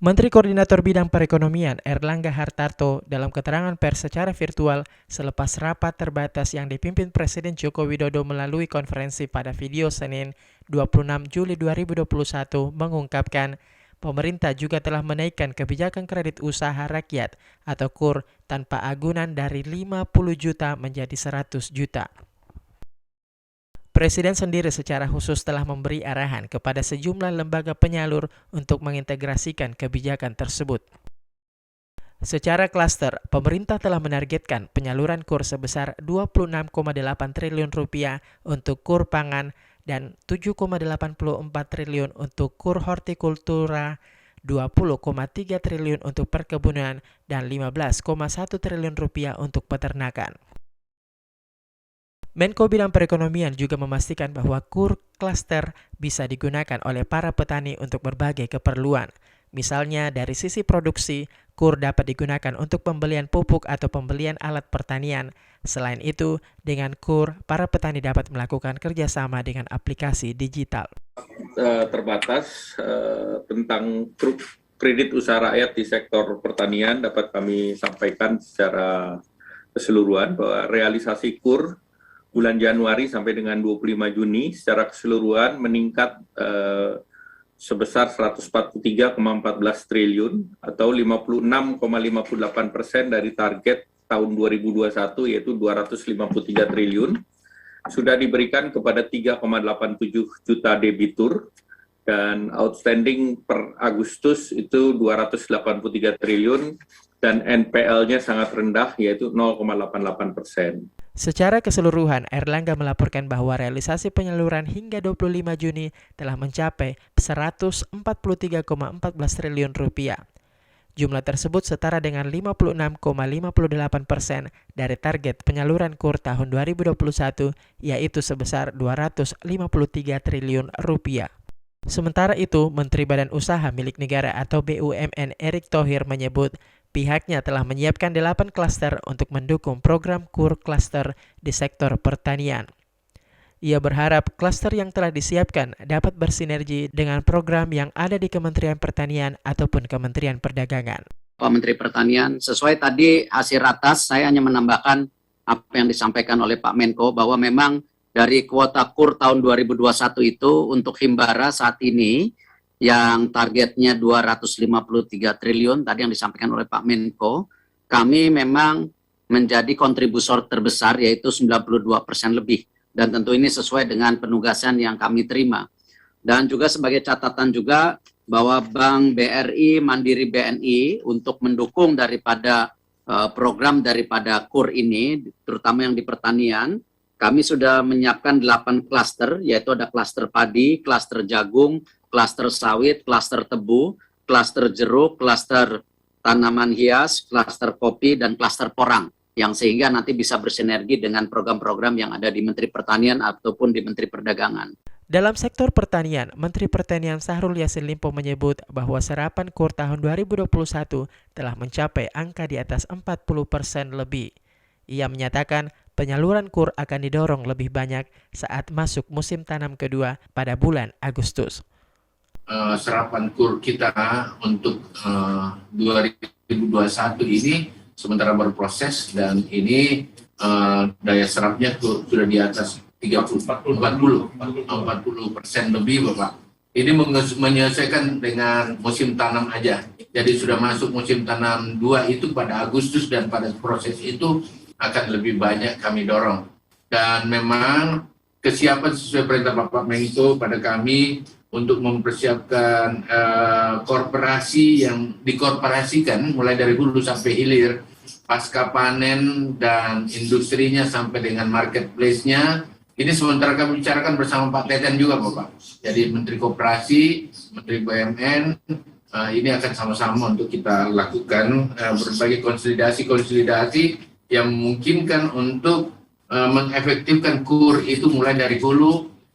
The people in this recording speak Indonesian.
Menteri Koordinator Bidang Perekonomian Erlangga Hartarto dalam keterangan pers secara virtual selepas rapat terbatas yang dipimpin Presiden Joko Widodo melalui konferensi pada video Senin 26 Juli 2021 mengungkapkan pemerintah juga telah menaikkan kebijakan kredit usaha rakyat atau KUR tanpa agunan dari 50 juta menjadi 100 juta. Presiden sendiri secara khusus telah memberi arahan kepada sejumlah lembaga penyalur untuk mengintegrasikan kebijakan tersebut. Secara klaster, pemerintah telah menargetkan penyaluran KUR sebesar Rp26,8 triliun untuk KUR pangan dan Rp7,84 triliun untuk KUR hortikultura, Rp20,3 triliun untuk perkebunan, dan Rp15,1 triliun untuk peternakan. Menko Bidang Perekonomian juga memastikan bahwa KUR klaster bisa digunakan oleh para petani untuk berbagai keperluan. Misalnya dari sisi produksi, KUR dapat digunakan untuk pembelian pupuk atau pembelian alat pertanian. Selain itu, dengan KUR, para petani dapat melakukan kerjasama dengan aplikasi digital. Terbatas tentang kredit usaha rakyat di sektor pertanian dapat kami sampaikan secara keseluruhan bahwa realisasi KUR bulan Januari sampai dengan 25 Juni secara keseluruhan meningkat sebesar 143,14 triliun atau 56,58% dari target tahun 2021 yaitu 253 triliun. Sudah diberikan kepada 3,87 juta debitur dan outstanding per Agustus itu 283 triliun dan NPL-nya sangat rendah yaitu 0,88%. Secara keseluruhan, Erlangga melaporkan bahwa realisasi penyaluran hingga 25 Juni telah mencapai Rp143,14 triliun. Jumlah tersebut setara dengan 56,58% dari target penyaluran KUR tahun 2021, yaitu sebesar Rp253 triliun. Sementara itu, Menteri Badan Usaha Milik Negara atau BUMN Erick Thohir menyebut pihaknya telah menyiapkan 8 klaster untuk mendukung program KUR klaster di sektor pertanian. Ia berharap klaster yang telah disiapkan dapat bersinergi dengan program yang ada di Kementerian Pertanian ataupun Kementerian Perdagangan. Pak Menteri Pertanian, sesuai tadi hasil ratas, saya hanya menambahkan apa yang disampaikan oleh Pak Menko bahwa memang dari kuota KUR tahun 2021 itu untuk Himbara saat ini yang targetnya 253 triliun, tadi yang disampaikan oleh Pak Menko, kami memang menjadi kontributor terbesar yaitu 92% lebih. Dan tentu ini sesuai dengan penugasan yang kami terima. Dan juga sebagai catatan juga bahwa Bank BRI, Mandiri BNI untuk mendukung daripada program daripada KUR ini, terutama yang di pertanian, kami sudah menyiapkan 8 klaster, yaitu ada klaster padi, klaster jagung, klaster sawit, klaster tebu, klaster jeruk, klaster tanaman hias, klaster kopi, dan klaster porang, yang sehingga nanti bisa bersinergi dengan program-program yang ada di Menteri Pertanian ataupun di Menteri Perdagangan. Dalam sektor pertanian, Menteri Pertanian Syahrul Yassin Limpo menyebut bahwa serapan KUR tahun 2021 telah mencapai angka di atas 40% lebih. Ia menyatakan penyaluran KUR akan didorong lebih banyak saat masuk musim tanam kedua pada bulan Agustus. Serapan KUR kita untuk 2021 ini sementara berproses dan ini daya serapnya sudah di atas 40% lebih, Bapak. Ini menyelesaikan dengan musim tanam aja. Jadi sudah masuk musim tanam 2 itu pada Agustus dan pada proses itu akan lebih banyak kami dorong. Dan memang kesiapan sesuai perintah Bapak Menko pada kami untuk mempersiapkan korporasi yang dikorporasikan mulai dari hulu sampai hilir, pasca panen dan industrinya sampai dengan marketplace-nya. Ini sementara kami bicarakan bersama Pak Teten juga, Bapak. Jadi Menteri Koperasi, Menteri BUMN, ini akan sama-sama untuk kita lakukan berbagai konsolidasi yang memungkinkan untuk mengefektifkan KUR itu mulai dari hulu